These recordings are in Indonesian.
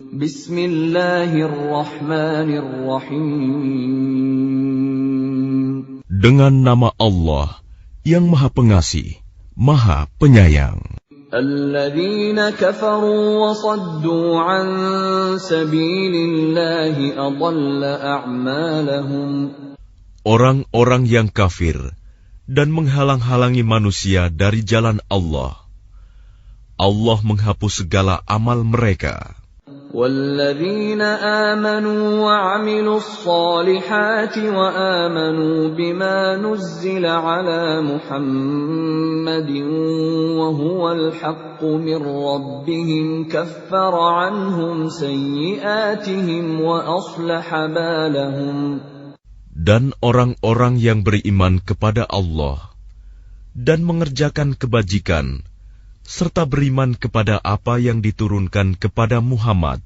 Bismillahirrahmanirrahim. Dengan nama Allah yang Maha Pengasih, Maha Penyayang. Alladzina kafaru wa saddu an sabilillahi adalla a'malahum. Orang-orang yang kafir dan menghalang-halangi manusia dari jalan Allah, Allah menghapus segala amal mereka. وَالَّذِينَ آمَنُوا وَعَمِلُوا الصَّالِحَاتِ وَآمَنُوا بِمَا نُزِّلَ عَلَى مُحَمَّدٍ وَهُوَ الْحَقُّ مِنْ رَبِّهِمْ كَفَّرَ عَنْهُمْ سَيِّئَاتِهِمْ وَأَصْلَحَ بَالَهُمْ. Dan orang-orang yang beriman kepada Allah dan mengerjakan kebajikan, serta beriman kepada apa yang diturunkan kepada Muhammad,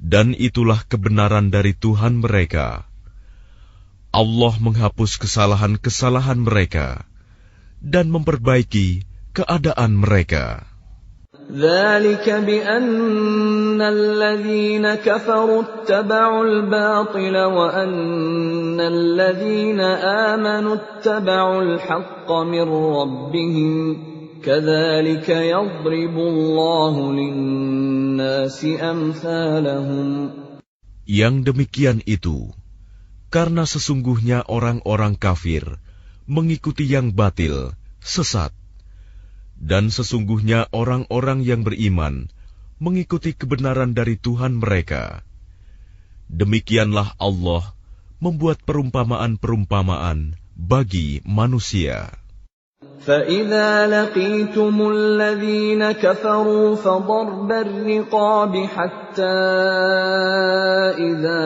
dan itulah kebenaran dari Tuhan mereka. Allah menghapus kesalahan-kesalahan mereka dan memperbaiki keadaan mereka. ذَلِكَ بِأَنَّ الَّذِينَ كَفَرُوا اتَّبَعُوا الْبَاطِلَ وَأَنَّ الَّذِينَ آمَنُوا اتَّبَعُوا الْحَقَّ مِنْ رَبِّهِمْ كَذَلِكَ يَضْرِبُ اللَّهُ لِلنَّاسِ أَمْثَالَهُمْ. Yang demikian itu, karena sesungguhnya orang-orang kafir mengikuti yang batil, sesat, dan sesungguhnya orang-orang yang beriman mengikuti kebenaran dari Tuhan mereka. Demikianlah Allah membuat perumpamaan-perumpamaan bagi manusia. فَإِذَا لَقِيتُمُ الَّذِينَ كَفَرُوا فَضَرْبَ الرِّقَابِ حَتَّى إِذَا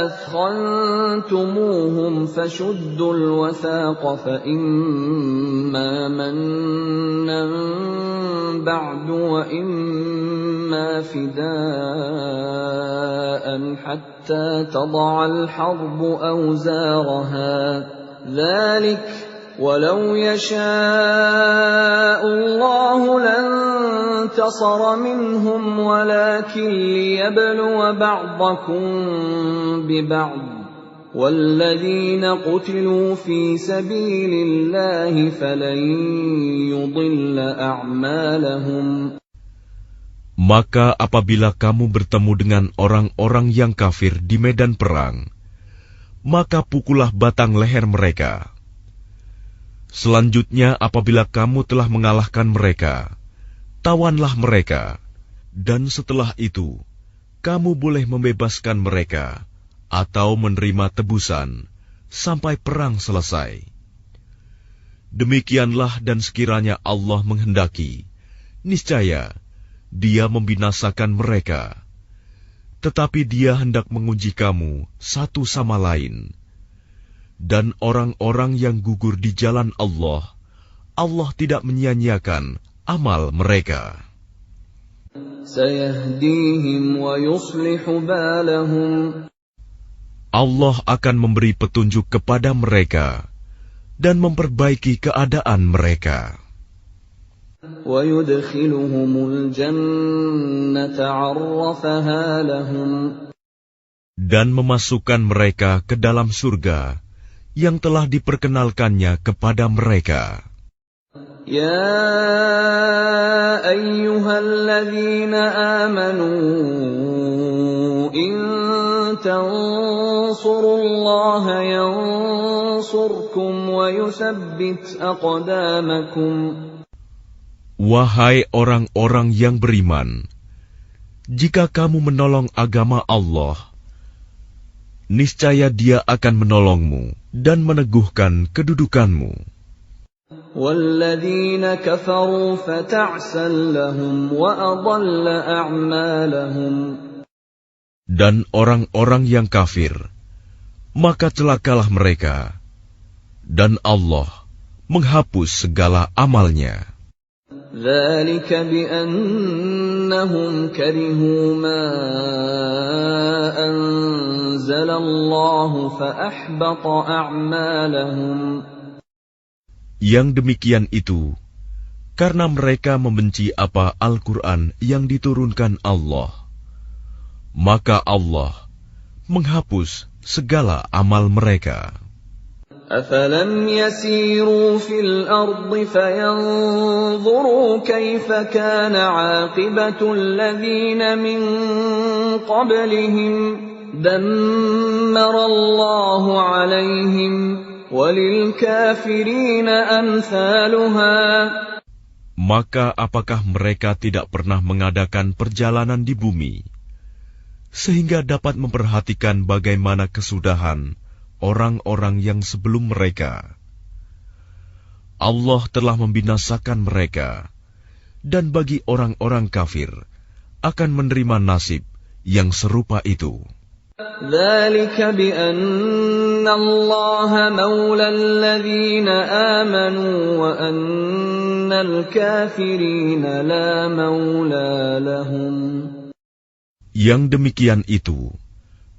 أَثْخَنتُمُوهُمْ فَشُدُّوا الْوَثَاقَ فَإِمَّا مَنًّا بَعْدُ وَإِمَّا فِدَاءً حَتَّى تَضَعَ الْحَرْبُ أَوْزَارَهَا ذَلِكَ وَلَوْ يَشَاءُ اللَّهُ لَانتَصَرَ مِنْهُمْ وَلَكِنْ لِيَبْلُوَ بَعْضَكُمْ بِبَعْضٍ وَالَّذِينَ قُتِلُوا فِي سَبِيلِ اللَّهِ فَلَنْ يُضِلَّ أَعْمَالَهُمْ. Maka apabila kamu bertemu dengan orang-orang yang kafir di medan perang, maka pukullah batang leher mereka. Selanjutnya apabila kamu telah mengalahkan mereka, tawanlah mereka, dan setelah itu, kamu boleh membebaskan mereka, atau menerima tebusan, sampai perang selesai. Demikianlah dan sekiranya Allah menghendaki, niscaya Dia membinasakan mereka. Tetapi Dia hendak menguji kamu satu sama lain. Dan orang-orang yang gugur di jalan Allah, Allah tidak menyia-nyiakan amal mereka. سَيَهْدِيهِمْ وَيُصْلِحُ بَالَهُمْ. Allah akan memberi petunjuk kepada mereka dan memperbaiki keadaan mereka. وَيُدْخِلُهُمُ الْجَنَّةَ عَرَّفَهَا لَهُمْ. Dan memasukkan mereka ke dalam surga yang telah diperkenalkannya kepada mereka. يَا أَيُّهَا الَّذِينَ آمَنُوا إِن تَنصُرُوا اللَّهَ يَنصُرْكُمْ وَيُثَبِّتْ أَقْدَامَكُمْ. Wahai orang-orang yang beriman, jika kamu menolong agama Allah, niscaya Dia akan menolongmu dan meneguhkan kedudukanmu. وَالَّذِينَ كَفَرُوا فَتَعْسًا لَهُمْ وَأَضَلَّ أَعْمَالَهُمْ. Dan orang-orang yang kafir, maka celakalah mereka, dan Allah menghapus segala amalnya. ذَلِكَ بِأَنَّهُمْ كَرِهُوا مَا أَنزَلَ اللَّهُ فَأَحْبَطَ أَعْمَالَهُمْ. Yang demikian itu karena mereka membenci apa Al-Quran yang diturunkan Allah. Maka Allah menghapus segala amal mereka. أَفَلَمْ يَسِيرُوا فِي الْأَرْضِ فَيَنْظُرُوا كَيْفَ كَانَ عَاقِبَةُ الَّذِينَ مِنْ قَبْلِهِمْ دَمَّرَ اللَّهُ عَلَيْهِمْ وَلِلْكَافِرِينَ أَمْثَالُهَا. Maka apakah mereka tidak pernah mengadakan perjalanan di bumi, sehingga dapat memperhatikan bagaimana kesudahan orang-orang yang sebelum mereka? Allah telah membinasakan mereka, dan bagi orang-orang kafir akan menerima nasib yang serupa itu. ذَلِكَ بِأَنَّ اللَّهَ مَوْلَى الَّذِينَ آمَنُوا وَأَنَّ الْكَافِرِينَ لَا مَوْلَى لَهُمْ. Yang demikian itu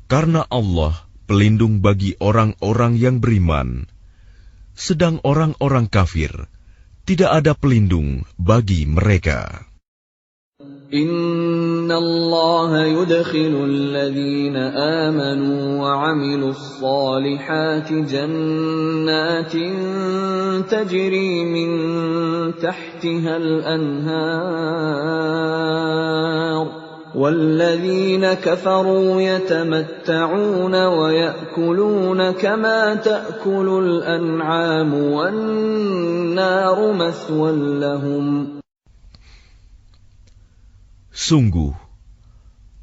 karena Allah pelindung bagi orang-orang yang beriman, sedang orang-orang kafir tidak ada pelindung bagi mereka. Inna Allah yudkhilu alladhina amanu wa 'amilus salihati jannatin tajri min tahtiha al-anhar. وَالَّذِينَ كَفَرُوا يَتَمَتَّعُونَ وَيَأْكُلُونَ كَمَا تَأْكُلُ الْأَنْعَامُ وَالنَّارُ مَثْوًى لَهُمْ. Sungguh,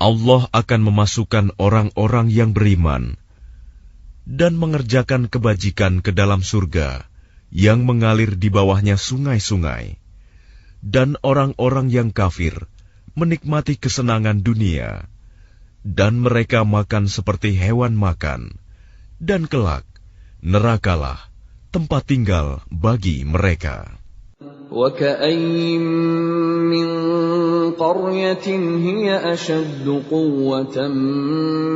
Allah akan memasukkan orang-orang yang beriman dan mengerjakan kebajikan ke dalam surga yang mengalir di bawahnya sungai-sungai, dan orang-orang yang kafir menikmati kesenangan dunia, dan mereka makan seperti hewan makan, dan kelak nerakalah tempat tinggal bagi mereka. وَكَأَيِّن مِّن قَرْيَةٍ هِيَ أَشَدُّ قُوَّةً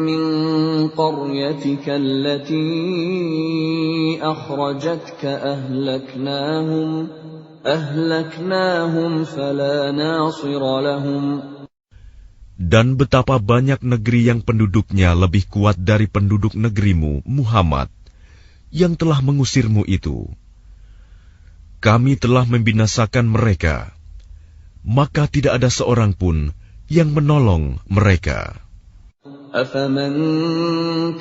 مِّن قَرْيَتِكَ الَّتِي أَخْرَجَتْكَ أهلكناهم فلا ناصر لهم. Dan betapa banyak negeri yang penduduknya lebih kuat dari penduduk negerimu, Muhammad, yang telah mengusirmu itu. Kami telah membinasakan mereka, maka tidak ada seorang pun yang menolong mereka. أَفَمَنْ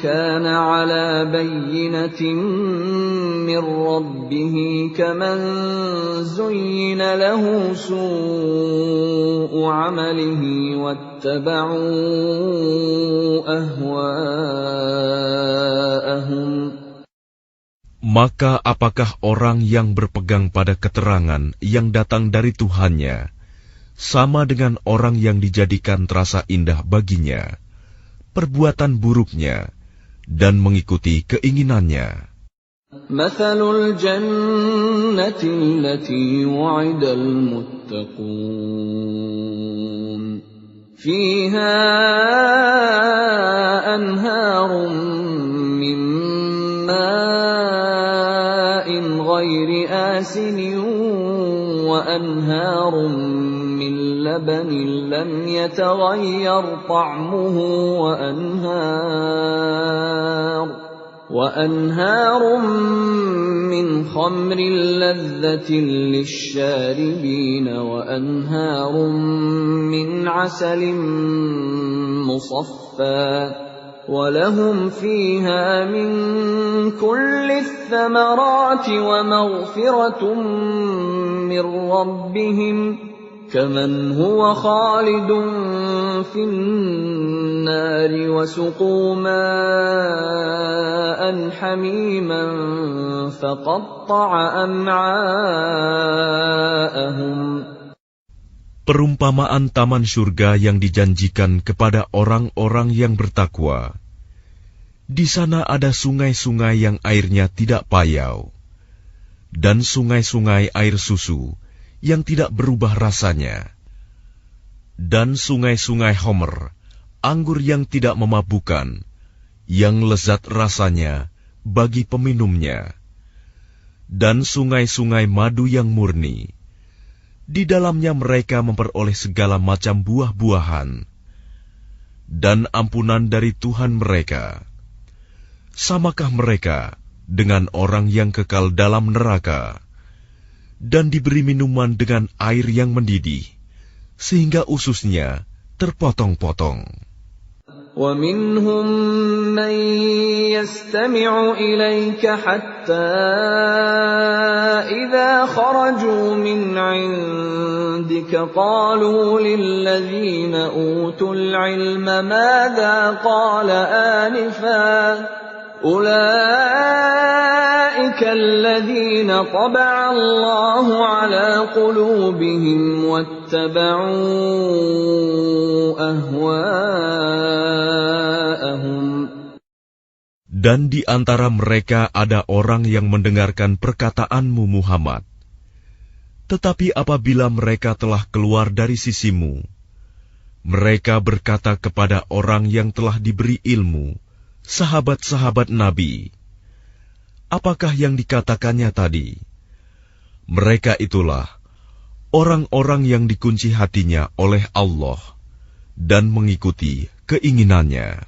كَانَ عَلَى بَيِّنَةٍ مِّن رَّبِّهِ كَمَنْ زُيِّنَ لَهُ سُوءُ عَمَلِهِ وَاتَّبَعُوا أَهْوَاءَهُمْ. Maka apakah orang yang berpegang pada keterangan yang datang dari Tuhannya sama dengan orang yang dijadikan terasa indah baginya perbuatan buruknya dan mengikuti keinginannya? مَثَلُ الْجَنَّةِ الَّتِي وُعِدَ الْمُتَّقُونَ فِيهَا أَنْهَارٌ مِّن مَّاءٍ غَيْرِ آسِنٍ وَأَنْهَارٌ مِّن لَّبَنٍ لَّمْ يَتَغَيَّرْ طَعْمُهُ وَأَنْهَارٌ مِّنْ خَمْرٍ لَّذَّةٍ لِّلشَّارِبِينَ وَأَنْهَارٌ مِّنْ عَسَلٍ مُّصَفًّى وَلَهُمْ فِيهَا مِن كُلِّ الثَّمَرَاتِ وَمَغْفِرَةٌ مِّن رَّبِّهِمْ كَمَنْ هُوَ خَالِدٌ فِي النَّارِ وَسُقُوا مَاءً حَمِيمًا فَقَطَّعَ أَمْعَاءَهُمْ. Perumpamaan taman surga yang dijanjikan kepada orang-orang yang bertakwa. Di sana ada sungai-sungai yang airnya tidak payau, dan sungai-sungai air susu yang tidak berubah rasanya, dan sungai-sungai homer, anggur yang tidak memabukkan, yang lezat rasanya bagi peminumnya, dan sungai-sungai madu yang murni, Di dalamnya mereka memperoleh segala macam buah-buahan dan ampunan dari Tuhan mereka. Samakah mereka dengan orang yang kekal dalam neraka dan diberi minuman dengan air yang mendidih, sehingga ususnya terpotong-potong? وَمِنْهُمْ مَنْ يَسْتَمِعُ إِلَيْكَ حَتَّى إِذَا خَرَجُوا مِنْ عِنْدِكَ قَالُوا لِلَّذِينَ أُوتُوا الْعِلْمَ مَاذَا قَالَ آنِفًا أُولَئِكَ الَّذِينَ طَبَعَ اللَّهُ عَلَى قُلُوبِهِمْ وَاتَّبَعُوا أَهْوَاءَهُمْ. Dan di antara mereka ada orang yang mendengarkan perkataanmu Muhammad. Tetapi apabila mereka telah keluar dari sisimu, mereka berkata kepada orang yang telah diberi ilmu, sahabat-sahabat Nabi, apakah yang dikatakannya tadi? Mereka itulah orang-orang yang dikunci hatinya oleh Allah dan mengikuti keinginannya.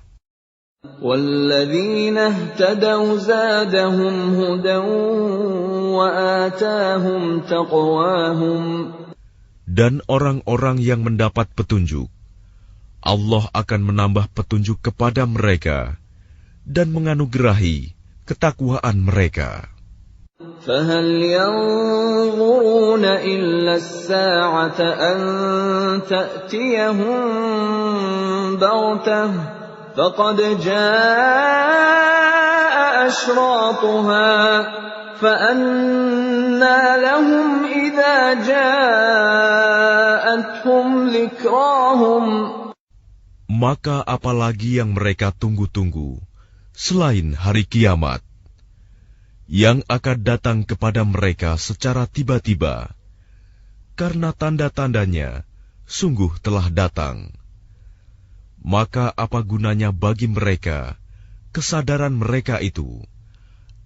وَالَّذِينَ اهْتَدَوْا زَادَهُمْ هُدًى وَآتَاهُمْ تَقْوَاهُمْ. Dan orang-orang yang mendapat petunjuk, Allah akan menambah petunjuk kepada mereka dan menganugerahi ketakwaan mereka. فَهَلْ يَنظُرُونَ إِلَّا السَّاعَةَ أَن تَأْتِيَهُم بَغْتَةً فَقَدْ جَاءَ أَشْرَاطُهَا فَأَنَّىٰ لَهُمْ إِذَا جَاءَتْهُمْ ذِكْرَاهُمْ. Maka apalagi yang mereka tunggu-tunggu selain hari kiamat, yang akan datang kepada mereka secara tiba-tiba, karena tanda-tandanya sungguh telah datang. Maka apa gunanya bagi mereka kesadaran mereka itu,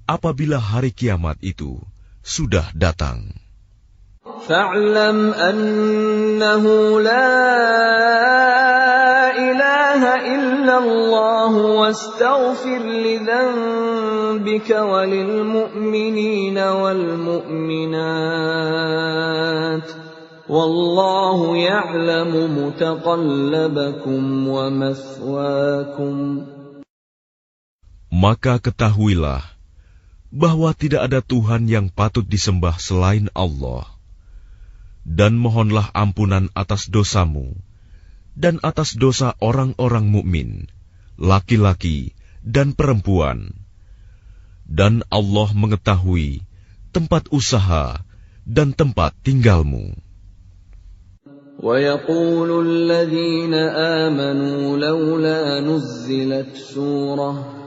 apabila hari kiamat itu sudah datang? فَاعْلَمْ أَنَّهُ لَا إِلَهَ إِلَّا اللَّهُ وَاسْتَغْفِرْ لِذَنبِكَ وَلِلْمُؤْمِنِينَ وَالْمُؤْمِنَاتِ وَاللَّهُ يَعْلَمُ مُتَقَلَّبَكُمْ وَمَثْوَاكُمْ. Maka ketahuilah bahwa tidak ada Tuhan yang patut disembah selain Allah. Dan mohonlah ampunan atas dosamu dan atas dosa orang-orang mukmin, laki-laki dan perempuan. Dan Allah mengetahui tempat usaha dan tempat tinggalmu. وَيَقُولُ الَّذِينَ آمَنُوا لَوْلَا نُزِّلَتْ سُورَةٌ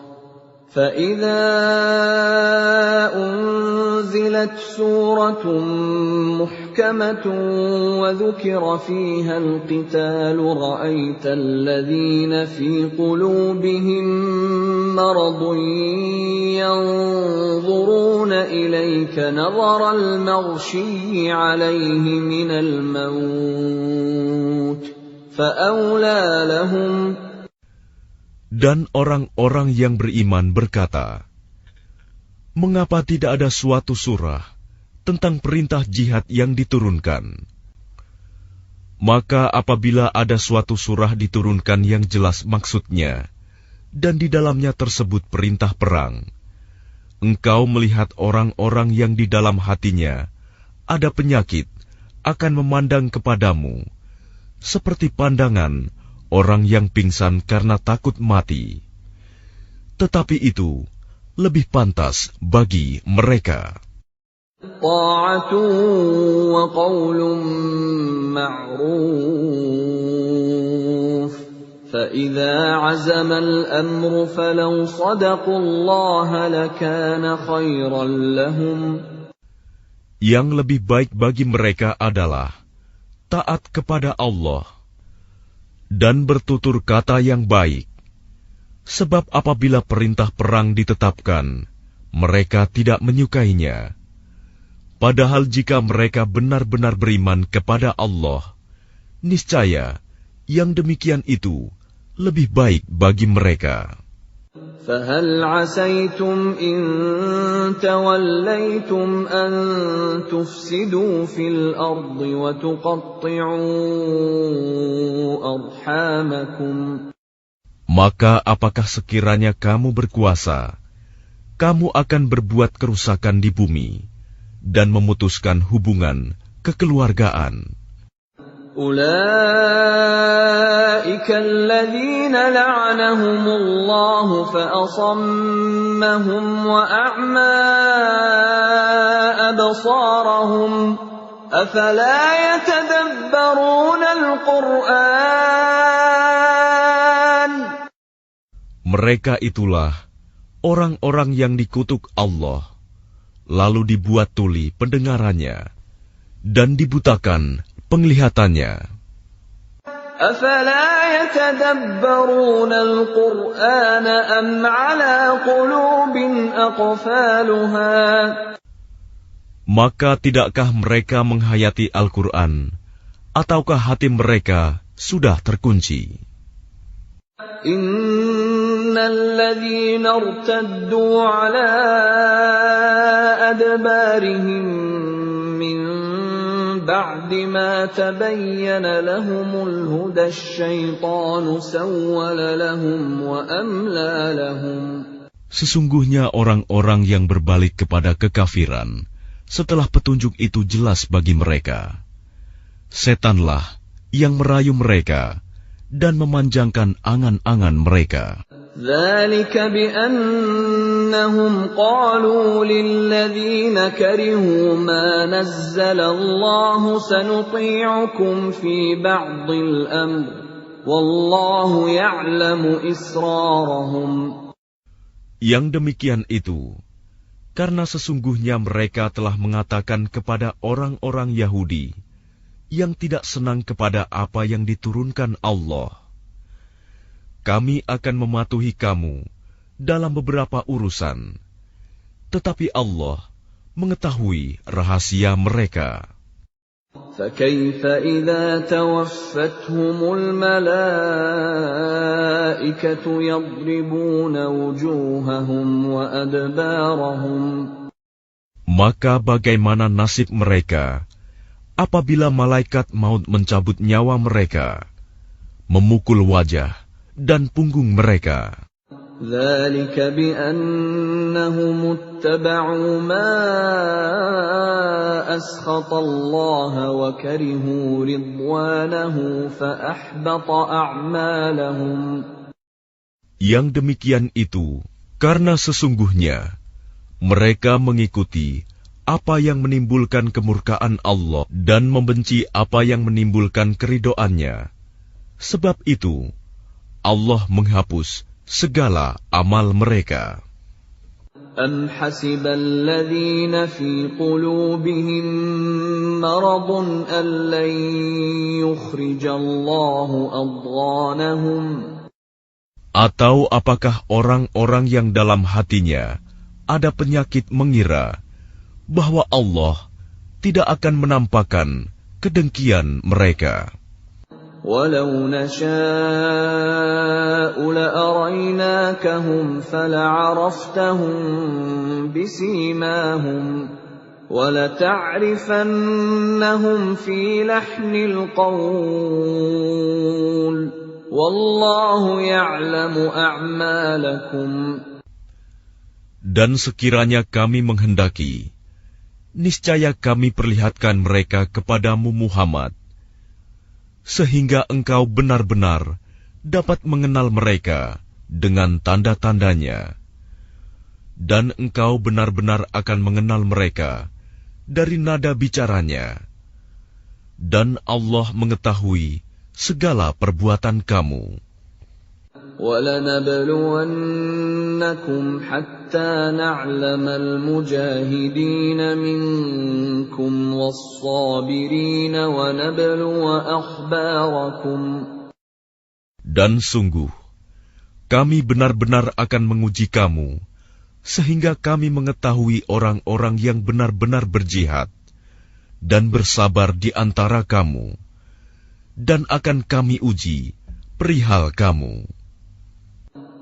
فَإِذَا أُنزِلَتْ سُورَةٌ مُحْكَمَةٌ وَذُكِرَ فِيهَا الْقِتَالُ رَأَيْتَ الَّذِينَ فِي قُلُوبِهِم مَّرَضٌ يَنظُرُونَ إِلَيْكَ نَظَرَ الْمَغْشِيِّ عَلَيْهِ مِنَ الْمَوْتِ فَأَوْلَىٰ لَهُمْ. Dan orang-orang yang beriman berkata, mengapa tidak ada suatu surah tentang perintah jihad yang diturunkan? Maka apabila ada suatu surah diturunkan yang jelas maksudnya, dan di dalamnya tersebut perintah perang, engkau melihat orang-orang yang di dalam hatinya ada penyakit akan memandang kepadamu, seperti pandangan orang yang pingsan karena takut mati. Tetapi itu lebih pantas bagi mereka. Ta'atun wa qawlun ma'ruf. فَإِذَا عَزَمَ الْأَمْرُ فَلَوْ صَدَقُوا اللَّهَ لَكَانَ خَيْرًا لَهُمْ. Yang lebih baik bagi mereka adalah taat kepada Allah dan bertutur kata yang baik, sebab apabila perintah perang ditetapkan, mereka tidak menyukainya. Padahal jika mereka benar-benar beriman kepada Allah, niscaya yang demikian itu lebih baik bagi mereka. فَهَلْ عَسَيْتُمْ إِن تَوَلَّيْتُمْ أَن تُفْسِدُوا فِي الْأَرْضِ وَتُقَطِّعُوا أَرْحَامَكُمْ. Maka apakah sekiranya kamu berkuasa, kamu akan berbuat kerusakan di bumi dan memutuskan hubungan kekeluargaan. أُولَئِكَ الَّذِينَ لَعَنَهُمُ اللَّهُ فَأَصَمَّهُمْ وَأَعْمَى أَبْصَارَهُمْ أَفَلَا يَتَدَبَّرُونَ الْقُرْآنَ. Mereka itulah orang-orang yang dikutuk Allah, lalu dibuat tuli pendengarannya dan dibutakan penglihatannya. أَفَلَا يَتَدَبَّرُونَ الْقُرْآنَ أَمْ عَلَى قُلُوبٍ أَقْفَالُهَا. Maka tidakkah mereka menghayati Al-Quran, ataukah hati mereka sudah terkunci? إِنَّ الَّذِينَ ارْتَدُّوا عَلَى أَدْبَارِهِمْ مِنْ بَعْدِ مَا تَبَيَّنَ لَهُمُ الْهُدَى الشَّيْطَانُ سَوَّلَ لَهُمْ وَأَمْلَى لَهُمْ. Sesungguhnya orang-orang yang berbalik kepada kekafiran setelah petunjuk itu jelas bagi mereka, setanlah yang merayu mereka dan memanjangkan angan-angan mereka. ذَلِكَ بِأَنَّهُمْ قَالُوا لِلَّذِينَ كَرِهُوا مَا نَزَّلَ اللَّهُ سَنُطِيعُكُمْ فِي بَعْضِ الْأَمْرِ وَاللَّهُ يَعْلَمُ إِسْرَارَهُمْ. Yang demikian itu, karena sesungguhnya mereka telah mengatakan kepada orang-orang Yahudi yang tidak senang kepada apa yang diturunkan Allah, kami akan mematuhi kamu dalam beberapa urusan, tetapi Allah mengetahui rahasia mereka. فَكَيْفَ إِذَا تَوَفَّتْهُمُ الْمَلَائِكَةُ يَضْرِبُونَ وُجُوهَهُمْ وَأَدْبَارَهُمْ. Maka bagaimana nasib mereka apabila malaikat maut mencabut nyawa mereka, memukul wajah dan punggung mereka? ذَلِكَ بِأَنَّهُمُ اتَّبَعُوا مَا أَسْخَطَ اللَّهَ وَكَرِهُوا رِضْوَانَهُ فَأَحْبَطَ أَعْمَالَهُمْ. Yang demikian itu karena sesungguhnya mereka mengikuti apa yang menimbulkan kemurkaan Allah dan membenci apa yang menimbulkan keridhoannya. Sebab itu Allah menghapus segala amal mereka. أَمْ حَسِبَ الَّذِينَ فِي قُلُوبِهِم مَّرَضٌ أَن لَّن يُخْرِجَ اللَّهُ أَضْغَانَهُمْ. Atau apakah orang-orang yang dalam hatinya ada penyakit mengira bahwa Allah tidak akan menampakkan kedengkian mereka? وَلَوْ نَشَاءُ لَأَرَيْنَاكَهُمْ فَلَعَرَفْتَهُم بِسِيمَاهُمْ وَلَتَعْرِفَنَّهُمْ فِي لَحْنِ الْقَوْلِ وَاللَّهُ يَعْلَمُ أَعْمَالَكُمْ. Dan sekiranya kami menghendaki, niscaya kami perlihatkan mereka kepadamu Muhammad, sehingga engkau benar-benar dapat mengenal mereka dengan tanda-tandanya, dan engkau benar-benar akan mengenal mereka dari nada bicaranya, dan Allah mengetahui segala perbuatan kamu. وَلَنَبْلُوَنَّكُمْ حَتَّى نَعْلَمَ الْمُجَاهِدِينَ مِنكُمْ وَالصَّابِرِينَ وَنَبْلُوَ أَخْبَارَكُمْ. Dan sungguh, kami benar-benar akan menguji kamu sehingga kami mengetahui orang-orang yang benar-benar berjihad dan bersabar di antara kamu, dan akan kami uji perihal kamu.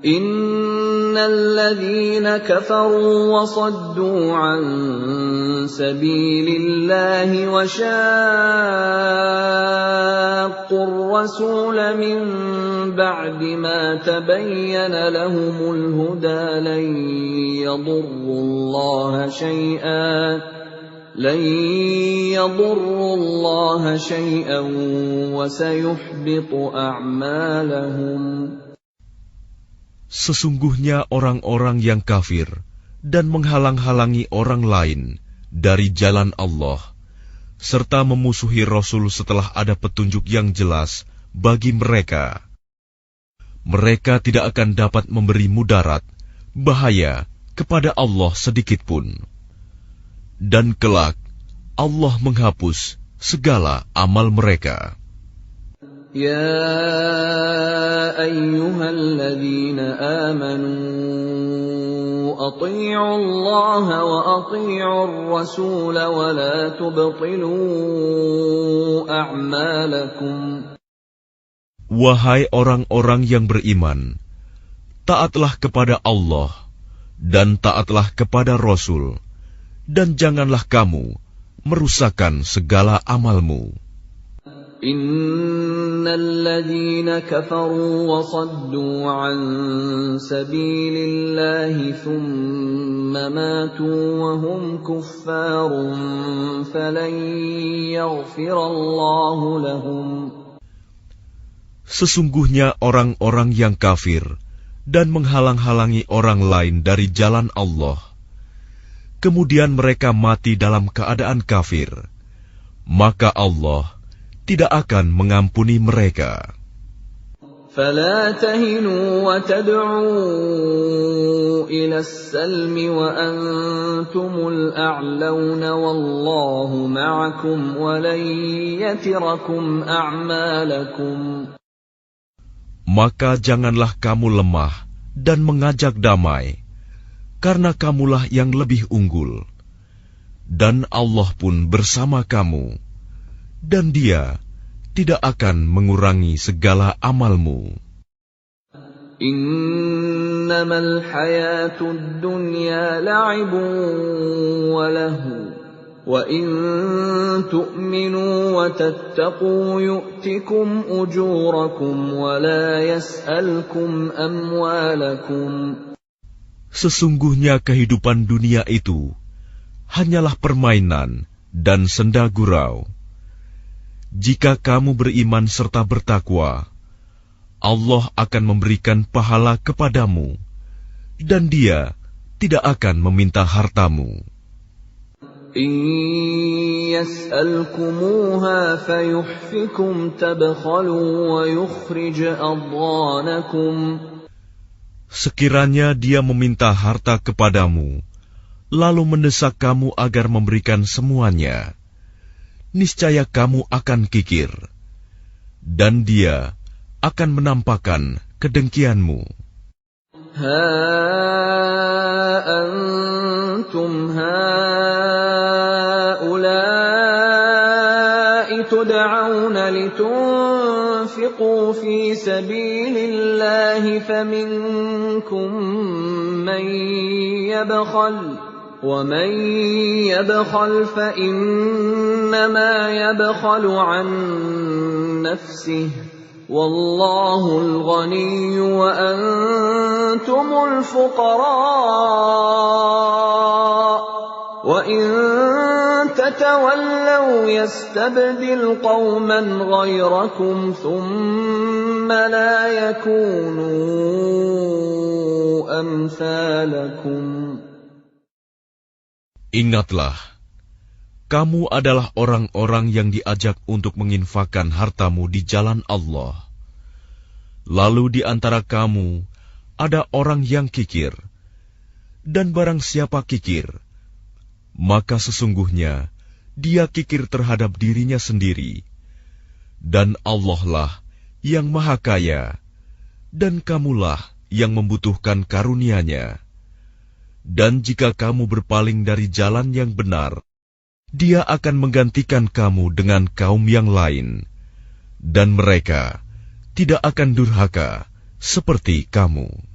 Innal ladzina kafaru wa saddu an sabilillahi wa shaqqur rasula min ba'di ma tabayyana lahumul huda lan yadurrullaha shay'an wa sayuhbitu a'malahum. Sesungguhnya orang-orang yang kafir dan menghalang-halangi orang lain dari jalan Allah, serta memusuhi Rasul setelah ada petunjuk yang jelas bagi mereka, mereka tidak akan dapat memberi mudarat, bahaya kepada Allah sedikitpun. Dan kelak, Allah menghapus segala amal mereka. يا أيها الذين آمنوا أطيعوا الله وأطيعوا الرسول ولا تبطلوا أعمالكم. Wahai orang-orang yang beriman, taatlah kepada Allah dan taatlah kepada Rasul, dan janganlah kamu merusakkan segala amalmu. Innal ladzina kafaru wa saddu an sabilillahi thumma matu wa hum kuffarun falan yaghfirallahu lahum. Sesungguhnya orang-orang yang kafir dan menghalang-halangi orang lain dari jalan Allah, kemudian mereka mati dalam keadaan kafir, maka Allah tidak akan mengampuni mereka. فَلَا تَهِنُوا وَتَدْعُوا إِلَى السَّلْمِ وَأَنْتُمُ الْأَعْلَوْنَ وَاللَّهُ مَعَكُمْ وَلَنْ يَتِرَكُمْ أَعْمَالَكُمْ. Maka janganlah kamu lemah dan mengajak damai, karena kamulah yang lebih unggul, dan Allah pun bersama kamu, dan Dia tidak akan mengurangi segala amalmu. Innamal hayatud dunya la'ibun wa lahu, wa in tu'minu wa tattaqu yu'tikum ujurakum wa la yas'alkum amwalakum. Sesungguhnya kehidupan dunia itu hanyalah permainan dan senda gurau. Jika kamu beriman serta bertakwa, Allah akan memberikan pahala kepadamu, dan Dia tidak akan meminta hartamu. In yas'alkumuha fayuhfikum tabkhalu wa yukhrij adghanakum. Sekiranya Dia meminta harta kepadamu, lalu mendesak kamu agar memberikan semuanya, niscaya kamu akan kikir, dan Dia akan menampakkan kedengkianmu. Ha antum haula'i tud'auna litunfiqu fi sabilillahi faminkum man yabkhal وَمَنْ يَبْخَلْ فَإِنَّمَا يَبْخَلُ عَنْ نَفْسِهِ وَاللَّهُ الْغَنِيُّ وَأَنْتُمُ الْفُقَرَاءُ وَإِنْ تَتَوَلَّوْا يَسْتَبْدِلْ قَوْمًا غَيْرَكُمْ ثُمَّ لَا يَكُونُوا أَمْثَالَكُمْ. Ingatlah, kamu adalah orang-orang yang diajak untuk menginfakkan hartamu di jalan Allah. Lalu di antara kamu ada orang yang kikir, dan barang siapa kikir, maka sesungguhnya dia kikir terhadap dirinya sendiri, dan Allah lah yang Maha Kaya, dan kamulah yang membutuhkan karunia-Nya. Dan jika kamu berpaling dari jalan yang benar, Dia akan menggantikan kamu dengan kaum yang lain, dan mereka tidak akan durhaka seperti kamu.